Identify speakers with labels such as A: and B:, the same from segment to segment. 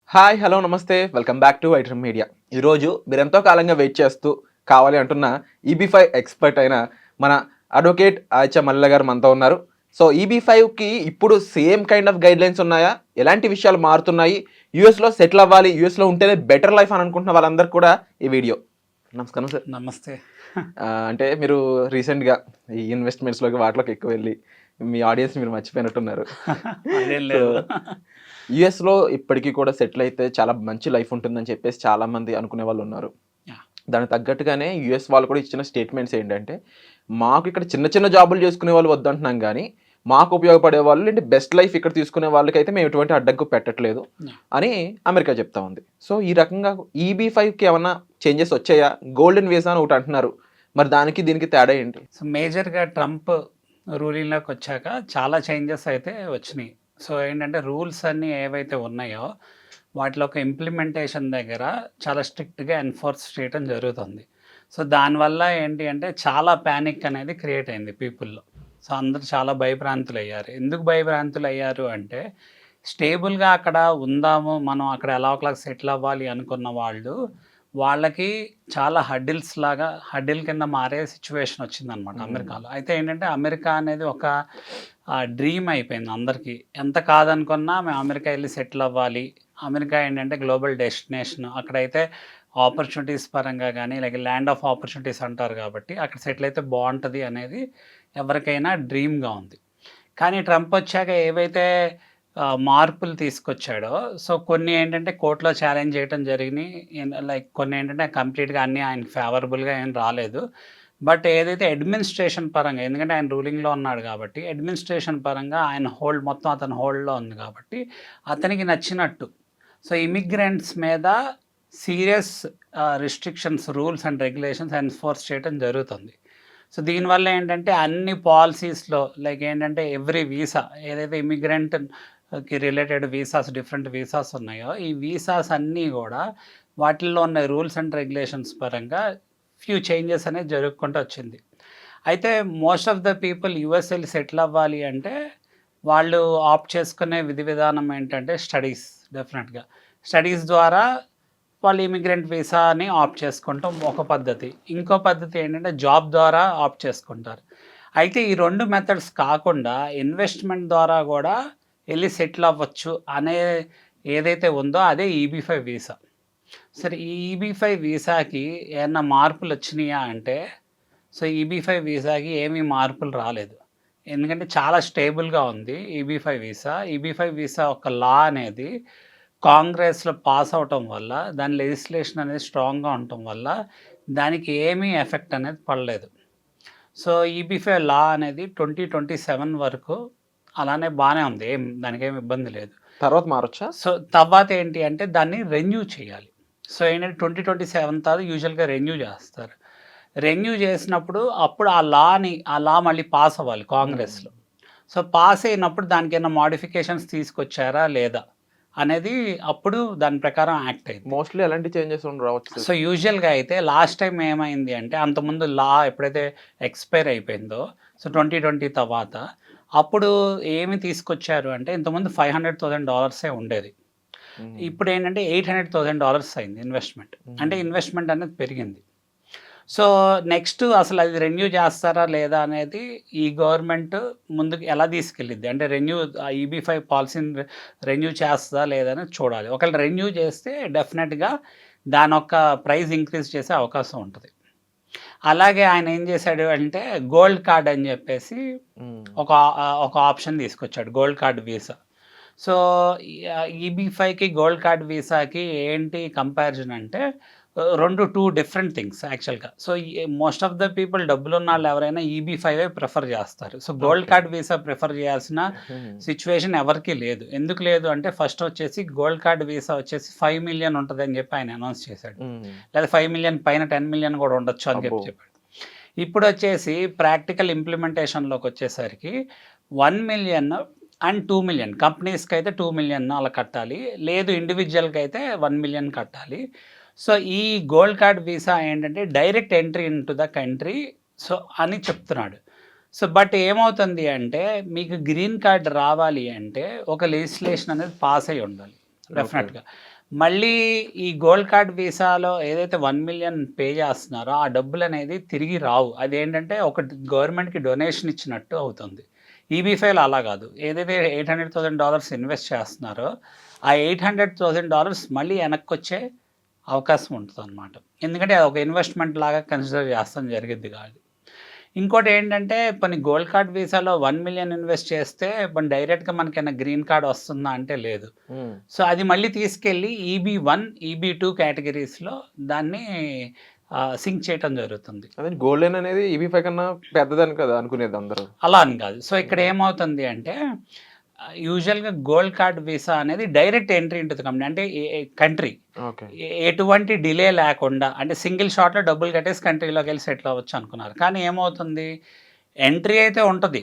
A: Hi! Hello! నమస్తే. Welcome back to iDream media. ఈరోజు మీరెంతో కాలంగా వెయిట్ చేస్తూ కావాలి అంటున్న ఈబీ5 ఎక్స్‌పర్ట్ అయిన మన అడ్వకేట్ ఆయిచా మల్లెల గారు మనతో ఉన్నారు. సో, ఈబీ5కి ఇప్పుడు సేమ్ కైండ్ ఆఫ్ గైడ్‌లైన్స్ ఉన్నాయా? ఎలాంటి విషయాలు మారుతున్నాయి? యూఎస్‌లో సెటిల్ అవ్వాలి, యూఎస్‌లో ఉంటేనే బెటర్ లైఫ్ అని అనుకుంటున్న వాళ్ళందరికీ కూడా ఈ వీడియో. నమస్కారం సార్.
B: నమస్తే.
A: అంటే మీరు రీసెంట్‌గా ఈ ఇన్వెస్ట్‌మెంట్స్‌లోకి వాటిలోకి ఎక్కువ వెళ్లి మీ ఆడియన్స్ మీరు మర్చిపోయినట్టున్నారు.
B: అదేం
A: సో,
B: లేదు.
A: యూఎస్‌లో ఇప్పటికి కూడా సెటిల్ అయితే చాలా మంచి లైఫ్ ఉంటుందని చెప్పేసి చాలామంది అనుకునే వాళ్ళున్నారు.
B: యాహ్!
A: దానికి తగ్గట్టుగానే యూఎస్ వాళ్ళు కూడా ఇచ్చిన స్టేట్మెంట్స్ ఏంటంటే, మాకు ఇక్కడ చిన్న చిన్న జాబులు చేసుకునే వాళ్ళు వద్దంటున్నాం గానీ, మాకు ఉపయోగపడే వాళ్ళు ఏంటి బెస్ట్ లైఫ్ ఇక్కడ తీసుకునే వాళ్ళకైతే మేము ఎటువంటి అడ్డంకు పెట్టట్లేదు
B: యాహ్!
A: అని అమెరికా చెప్తా ఉంది. సో, ఈ రకంగా ఈబీ5కి ఏమన్నా చేంజెస్ వచ్చాయా? గోల్డెన్ వీసా అని ఒకటి అంటున్నారు. మరి దానికి దీనికి తేడా ఏంటి?
B: సో, మేజర్‌గా ట్రంప్ రూలింగ్‌లోకొచ్చాక చాలా చేంజెస్ అయితే వచ్చినియి. సో, ఏంటంటే రూల్స్ అన్నీ ఏవైతే ఉన్నాయో, వాటిలో ఒక ఇంప్లిమెంటేషన్ దగ్గర చాలా స్ట్రిక్ట్‌గా ఎన్ఫోర్స్ చేయటం జరుగుతుంది. సో, దానివల్ల ఏంటి అంటే చాలా పానిక్ అనేది క్రియేట్ అయింది పీపుల్‌లో. సో, అందరూ చాలా భయభ్రాంతులయ్యారు. ఎందుకు భయభ్రాంతులయ్యారు అంటే, స్టేబుల్‌గా అక్కడ ఉందాము, మనం అక్కడ ఎలా ఒకలాగా సెటిల్ అవ్వాలి అనుకున్న వాళ్ళు, వాళ్ళకి చాలా హడ్డిల్ కింద మారే సిచ్యువేషన్ వచ్చిందనమాట అమెరికాలో. అయితే ఏంటంటే అమెరికా అనేది ఒక డ్రీమ్ అయిపోయింది అందరికీ. ఎంత కాదనుకున్నా మేము అమెరికా ఎళ్లి సెటిల్ అవ్వాలి. అమెరికా ఏంటంటే గ్లోబల్ డెస్టినేషన్. అక్కడైతే ఆపర్చునిటీస్ పరంగా గానీ, లైక్ ల్యాండ్ ఆఫ్ ఆపర్చునిటీస్ అంటారు కాబట్టి, అక్కడ సెటిల్ అయితే బావుంటది అనేది ఎవరికైనా డ్రీమ్‌గా ఉంది. కానీ ట్రంప్ వచ్చాక ఏవైతే మార్పులు తీసుకొచ్చాడో, సో కొన్ని ఏంటంటే కోర్ట్‌లో ఛాలెంజ్ చేయటం జరిగినియి. లైక్ కొన్ని ఏంటంటే కంప్లీట్‌గా అన్నీ ఆయనకి ఫేవరబుల్‌గా ఏం రాలేదు. బట్ ఏదైతే అడ్మినిస్ట్రేషన్ పరంగా, ఎందుకంటే ఆయన రూలింగ్‌లో ఉన్నాడు కాబట్టి, అడ్మినిస్ట్రేషన్ పరంగా ఆయన మొత్తం అతని హోల్డ్‌లో ఉంది కాబట్టి, అతనికి నచ్చినట్టు. సో ఇమిగ్రెంట్స్ మీద serious restrictions, rules and regulations enforce చేయటం జరుగుతుంది. సో దీనివల్ల ఏంటంటే అన్ని పాలిసీస్‌లో లైక్ ఏంటంటే ఎవ్రీ వీసా ఏదైతే ఇమిగ్రెంట్‌కి రిలేటెడ్ డిఫరెంట్ వీసాస్ ఉన్నాయో, ఈ వీసాస్ అన్నీ గూడా వాటిల్లో ఉన్న రూల్స్ అండ్ రెగ్యులేషన్స్ పరంగా ఫ్యూ చేంజెస్ అనేది జరుగుకుంటూ వచ్చింది. అయితే most of the people US ఎళ్లి సెటిల్ అవ్వాలి అంటే, వాళ్ళు ఆప్ట్ చేసుకునే విధి విధానం ఏంటంటే స్టడీస్ డెఫినెట్‌గా. స్టడీస్ ద్వారా వాళ్ళు ఇమిగ్రెంట్ వీసాని ఆప్ట్ చేసుకుంటాం ఒక పద్ధతి. ఇంకో పద్ధతి ఏంటంటే జాబ్ ద్వారా ఆప్ట్ చేసుకుంటారు. అయితే ఈ 2 మెథడ్స్ కాకుండా ఇన్వెస్ట్‌మెంట్ ద్వారా గూడా ఎళ్లి సెటిల్ అవ్వచ్చు అనే ఏదైతే ఉందో అదే ఈబీ5 వీసా. సరే ఈ ఈబీ5 వీసాకి ఏమన్నా మార్పులొచ్చినియా అంటే, సో ఈబీ5 వీసాకి ఏమీ మార్పులు రాలేదు. ఎందుకంటే చాలా స్టేబుల్‌గా ఉంది ఈబీ5 వీసా. ఈబీ5 వీసా ఒక లా అనేది కాంగ్రెస్‌లో పాస్ అవ్వటం వల్ల, దాని లెజిస్లేషన్ అనేది స్ట్రాంగ్‌గా ఉండటం వల్ల, దానికి ఏమీ ఎఫెక్ట్ అనేది పడలేదు. సో ఈబీ5 లా అనేది 2027 వరకు అలానే బానే ఉంది. దానికేమి ఇబ్బంది లేదు.
A: తర్వాత మారొచ్చా?
B: సో తర్వాత ఏంటి అంటే దాన్ని రెన్యూ చేయాలి. సో ఏంటంటే 2027 తర్వాత యూజువల్‌గా రెన్యూ చేస్తారు. రెన్యూ చేసినప్పుడు అప్పుడు ఆ లా మళ్ళీ పాస్ అవ్వాలి కాంగ్రెస్‌లో. సో పాస్ అయినప్పుడు దానికేమన్నా మోడిఫికేషన్స్ తీసుకొచ్చారా లేదా అనేది అప్పుడు దాని ప్రకారం యాక్ట్ అయింది.
A: మోస్ట్‌లీ ఎలాంటి చేంజెస్ రావచ్చు సార్?
B: సో యూజువల్‌గా అయితే లాస్ట్ టైమ్ ఏమైంది అంటే అంతకుముందు లా ఎప్పుడైతే ఎక్స్‌పైర్ అయిపోయిందో, సో 2020 తర్వాత అప్పుడు ఏమి తీసుకొచ్చారు అంటే ఇంతకుముందు $500,000 ఉండేది.
A: హుహు.
B: ఇప్పుడేంటంటే $800,000 అయింది ఇన్వెస్ట్‌మెంట్. అంటే
A: హుహు.
B: ఇన్వెస్ట్‌మెంట్ అనేది పెరిగింది. సో నెక్స్ట్ అసలు అది రెన్యూ చేస్తారా లేదా అనేది ఈ గవర్నమెంట్ ముందుకు ఎలా తీసుకెళ్ళిద్ది. అంటే ఈబీ5 పాలసీని రెన్యూ చేస్తదా లేదా అనేది చూడాలి. ఒకవేళ రెన్యూ చేస్తే డెఫినెట్‌గా దానొక్క ప్రైస్ ఇంక్రీజ్ చేసే అవకాశం ఉంటది. అలాగే ఆయన ఏం చేశాడు అంటే గోల్డ్ కార్డ్ అని చెప్పేసి
A: హ్మ్.
B: ఒక ఆప్షన్ తీసుకొచ్చాడు. Gold card visa. సో ఈబీ5కి గోల్డ్ కార్డ్ వీసాకి ఏంటి కంపారిజన్ అంటే 2 డిఫరెంట్ థింగ్స్ యాక్చువల్‌గా. So most of the people డబ్బులున్నోళ్ళు ఎవరైనా ఈబీ5 ప్రిఫర్ చేస్తారు. So gold
A: okay.
B: Card visa prefer చేయాల్సిన
A: హ్మ్.
B: సిట్యుయేషన్ ఎవరికీ లేదు. ఎందుకు లేదు అంటే ఫస్ట్ వచ్చేసి గోల్డ్ కార్డ్ వీసా వచ్చేసి 5,000,000 ఉంటదని చెప్పి ఆయన అనౌన్స్ చేశాడు.
A: హ్మ్.
B: లేదా 5,000,000 పైన 10,000,000 కూడా ఉండొచ్చు అని
A: అబ్బో!
B: చెప్పాడు. ఇప్పుడొచ్చేసి ప్రాక్టికల్ ఇంప్లిమెంటేషన్‌లోకొచ్చేసరికి 1,000,000 అండ్ 2,000,000 కంపెనీస్‌కైతే 2,000,000 అలా కట్టాలి. లేదు ఇండివిడ్యువల్‌కైతే 1,000,000 కట్టాలి. సో, ఈ గోల్డ్ కార్డ్ వీసా ఏంటంటే direct entry into the country so, అని చెప్తున్నాడు. సో, బట్ ఏమవుతుంది అంటే మీకు గ్రీన్ కార్డ్ రావాలి అంటే ఒక లెజిస్లేషన్ అనేది పాస్ అయ్యి ఉండాలి
A: ఓకే.
B: డెఫినెట్‌గా. మళ్ళీ ఈ గోల్డ్ కార్డ్ వీసాలో ఏదైతే 1 మిలియన్ పే చేస్తున్నారో ఆ డబ్బులు అనేది తిరిగి రావు. అదేంటంటే ఒక గవర్నమెంట్‌కి డొనేషన్ ఇచ్చినట్టు అవుతుంది. ఈబీ5లో అలా కాదు. ఏదైతే $800,000 ఇన్వెస్ట్ చేస్తున్నారో ఆ $800,000 మళ్ళీ వెనక్కొచ్చే అవకాశం ఉంటుందన్నమాట. ఎందుకంటే అదొక ఇన్వెస్ట్‌మెంట్ లాగా కన్సిడర్ చేస్తాం జరిగిద్ది కాదు. ఇంకోటి ఏంటంటే కొన్ని గోల్డ్ కార్డ్ వీసాలో 1 మిలియన్ ఇన్వెస్ట్ చేస్తే మన డైరెక్ట్‌గా మనకేమైనా గ్రీన్ కార్డ్ వస్తుందా అంటే లేదు. సో అది మళ్ళీ తీసుకెళ్ళి ఈబీ1, ఈబీ2 కేటగిరీస్‌లో దాన్ని సింక్ చేయటం జరుగుతుంది.
A: అదే గోల్డెన్ అనేది ఈబీ5 కన్నా పెద్దదని కదా అనుకునేది అందరూ.
B: అలా అని కాదు. సో ఇక్కడ ఏమవుతుంది అంటే యూజువల్‌గా గోల్డ్ కార్డ్ వీసా అనేది direct entry into the company. అంటే కంట్రీ
A: ఓకే.
B: ఎటువంటి డిలే లేకుండా అంటే సింగిల్ షాట్‌లో డబ్బులు కట్టేసి కంట్రీలోకి వెళ్ళి సెటిల్ అవ్వచ్చు అనుకున్నారు. కానీ ఏమవుతుంది, ఎంట్రీ అయితే ఉంటది.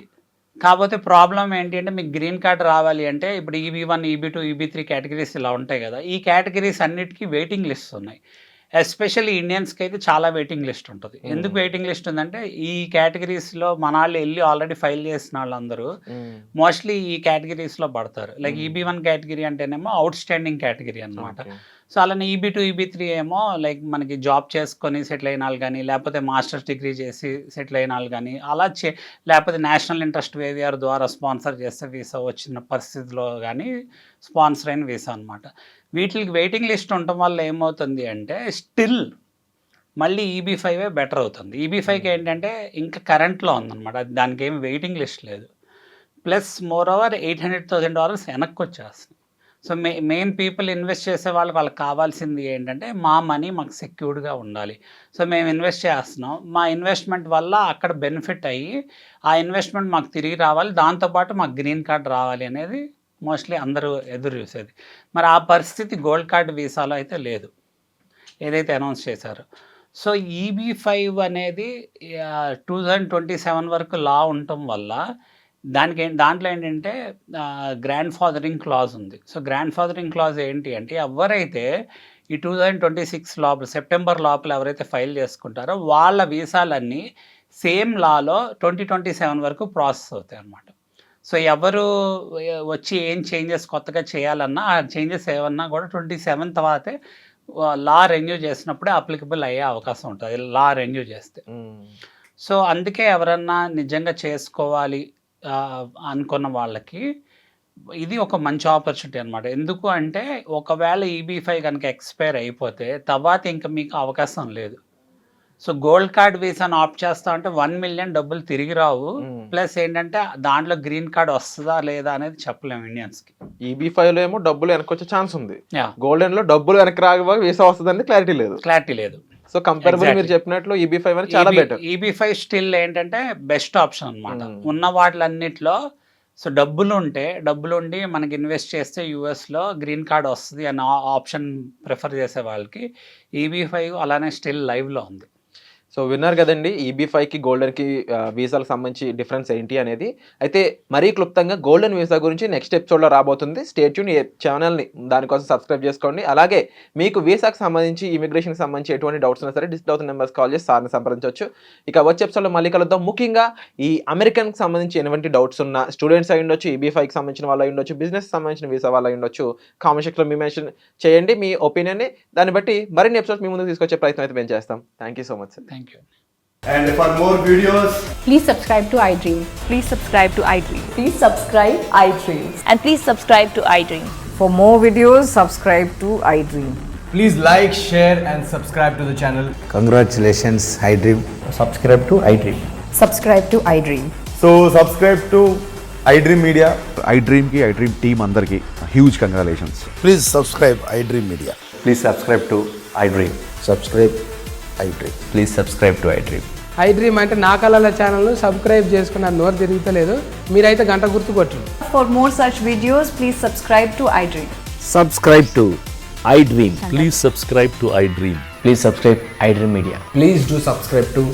B: కాకపోతే ప్రాబ్లమ్ ఏంటి అంటే మీకు గ్రీన్ కార్డ్ రావాలి అంటే ఇప్పుడు ఈబీ1, ఈబీ2, ఈబీ3 కేటగిరీస్ ఇలా ఉంటాయి కదా! ఈ కేటగిరీస్ అన్నిటికి వెయిటింగ్ లిస్ట్స్ ఉన్నాయి. ఎస్పెషల్లీ ఇండియన్స్‌కి అయితే చాలా వెయిటింగ్ లిస్ట్ ఉంటది. ఎందుకు వెయిటింగ్ లిస్ట్ ఉందంటే ఈ కేటగిరీస్‌లో మనాళ్ళు ఎళ్లి ఆల్రెడీ ఫైల్ చేసిన వాళ్ళందరూ మోస్ట్‌లీ ఈ కేటగిరీస్‌లో పడతారు. లైక్ ఈబీ1 కేటగిరీ అంటేనేమో ఔట్ స్టాండింగ్ కేటగిరీ అన్నమాట. సో అలానే ఈబీ2, ఈబీ3 ఏమో లైక్ మనకి జాబ్ చేసుకొని సెటిల్ అయిన వాళ్ళు కానీ, లేకపోతే మాస్టర్స్ డిగ్రీ చేసి సెటిల్ అయిన వాళ్ళు కానీ, అలా లేకపోతే నేషనల్ ఇంట్రెస్ట్ వేవిఆర్ ద్వారా స్పాన్సర్ చేస్తే వీసా వచ్చిన పరిస్థితిలో కానీ స్పాన్సర్ అయిన వీసా అనమాట. వీటికి వెయిటింగ్ లిస్ట్ ఉండటం వల్ల ఏమవుతుంది అంటే స్టిల్ మళ్ళీ ఈబీ5 బెటర్ అవుతుంది. ఈబీ5కి ఏంటంటే ఇంకా కరెంట్లో ఉందన్నమాట. దానికి ఏమి వెయిటింగ్ లిస్ట్ లేదు. ప్లస్ మోర్ ఓవర్ $800,000 వెనక్కి వచ్చేస్తుంది. సో మెయిన్ పీపుల్ ఇన్వెస్ట్ చేసే వాళ్ళకి కావాల్సింది ఏంటంటే మా మనీ మాకు సెక్యూర్డ్గా ఉండాలి. సో మేము ఇన్వెస్ట్ చేస్తున్నాం, మా ఇన్వెస్ట్మెంట్ వల్ల అక్కడ బెనిఫిట్ అయ్యి ఆ ఇన్వెస్ట్మెంట్ మాకు తిరిగి రావాలి, దాంతోపాటు మాకు గ్రీన్ కార్డ్ రావాలి అనేది మోస్ట్లీ అందరూ ఎదురు చూసేది. మరి ఆ పరిస్థితి గోల్డ్ కార్డ్ వీసాలో అయితే లేదు, ఏదైతే అనౌన్స్ చేశారో. సో ఈబీ5 అనేది 2027 వరకు లా ఉండటం వల్ల దాంట్లో ఏంటంటే గ్రాండ్ ఫాదరింగ్ క్లాజ్ ఉంది. సో గ్రాండ్ ఫాదరింగ్ క్లాజ్ ఏంటి అంటే ఎవరైతే ఈ 2026 లోపల సెప్టెంబర్ లోపల ఎవరైతే ఫైల్ చేసుకుంటారో వాళ్ళ వీసాలన్నీ సేమ్ లాలో 2027 వరకు ప్రాసెస్ అవుతాయి అన్నమాట. సో ఎవరు వచ్చి ఏం చేంజెస్ కొత్తగా చేయాలన్నా ఆ చేంజెస్ ఏమన్నా కూడా 27 తర్వాతే లా రెన్యూ చేసినప్పుడే అప్లికబుల్ అయ్యే అవకాశం ఉంటుంది, లా రెన్యూ చేస్తే. సో అందుకే ఎవరన్నా నిజంగా చేసుకోవాలి అనుకున్న వాళ్ళకి ఇది ఒక మంచి ఆపర్చునిటీ అనమాట. ఎందుకు అంటే ఒకవేళ ఈబీ5 కనుక ఎక్స్పైర్ అయిపోతే తర్వాత ఇంకా మీకు అవకాశం లేదు. సో గోల్డ్ కార్డ్ వీసాను ఆప్ట్ చేస్తా అంటే 1 మిలియన్ డబ్బులు తిరిగి రావు. ప్లస్ ఏంటంటే దాంట్లో గ్రీన్ కార్డ్ వస్తుందా లేదా అనేది చెప్పలేము ఇండియన్స్కి.
A: ఈబీ5లో ఏమో డబ్బులు వెనకొచ్చే ఛాన్స్ ఉంది, గోల్డెన్ లో డబ్బులు వెనక్కి రాక వీసా వస్తుందని క్లారిటీ లేదు. సో కంపారబుల్ మీరు చెప్పినట్లు ఈబీ5 అనేది చాలా బెటర్.
B: ఈబీ5 స్టిల్ ఏంటంటే బెస్ట్ ఆప్షన్ అనమాట ఉన్న వాటిలన్నిట్లో. సో డబ్బులుండి మనకి ఇన్వెస్ట్ చేస్తే యూఎస్లో గ్రీన్ కార్డ్ వస్తుంది అన్న ఆప్షన్ ప్రిఫర్ చేసే వాళ్ళకి ఈబీ5 అలానే స్టిల్ లైవ్లో ఉంది.
A: సో విన్నారు కదండి ఈబీ5కి గోల్డెన్కి వీసాలకు సంబంధించి డిఫరెన్స్ ఏంటి అనేది. అయితే మరీ క్లుప్తంగా గోల్డెన్ వీసా గురించి నెక్స్ట్ ఎపిసోడ్లో రాబోతుంది. స్టే ట్యూన్, ఈ ఛానల్ని దానికోసం సబ్స్క్రైబ్ చేసుకోండి. అలాగే మీకు వీసాకి సంబంధించి ఇమిగ్రేషన్కి సంబంధించి ఎటువంటి డౌట్స్ ఉన్నా సరే డిస్ప్లే అవుతున్న నెంబర్స్ కాల్ చేసి సార్ని సంప్రదించవచ్చు. ఇక వచ్చే ఎపిసోడ్లో మళ్ళీ కలుద్దాం. ముఖ్యంగా ఈ అమెరికన్కి సంబంధించి ఎటువంటి డౌట్స్ ఉన్నా, స్టూడెంట్స్ అయి ఉండొచ్చు, ఈబీ5కి సంబంధించిన వాళ్ళు అయి ఉండొచ్చు, బిజినెస్ సంబంధించిన వీసా వాళ్ళు అయి ఉండొచ్చు, కామెంట్ సెక్షన్లో మీ మెన్షన్ చేయండి మీ ఒపీనియన్ని. దాన్ని బట్టి మరిన్ని ఎపిసోడ్స్ మీ ముందుకు తీసుకొచ్చే ప్రయత్నం అయితే మేము చేస్తాం. Thank you so much sir.
B: Thank you.
C: And for more videos,
D: please subscribe to iDream.
E: Please subscribe to iDream.
D: Please subscribe iDream.
E: And please subscribe to iDream.
D: For more videos, subscribe to iDream.
C: please like, share and subscribe to the channel.
F: Congratulations, iDream.
G: Subscribe to iDream.
D: Subscribe to iDream.
G: So subscribe to iDream Media.
H: iDream ki iDream team andarki huge congratulations.
F: Please subscribe iDream Media.
G: Please subscribe to iDream.
F: Subscribe iDream.
G: Please subscribe to iDream.
I: iDream అంటే నా కళల ఛానల్ను subscribe చేసుకున్న నోరు తిరుగుతలేదు, మీరైతే గంట గుర్తు కొట్టండి.
E: For more such videos, please subscribe to iDream.
F: Subscribe to iDream.
J: Please subscribe to iDream.
G: Please subscribe iDream Media.
C: Please do subscribe to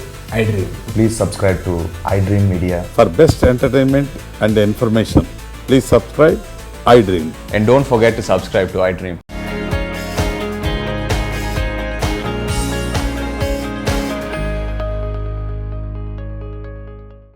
C: iDream.
G: Please subscribe to iDream Media.
J: For best entertainment and information, please subscribe iDream.
G: And don't forget to subscribe to iDream.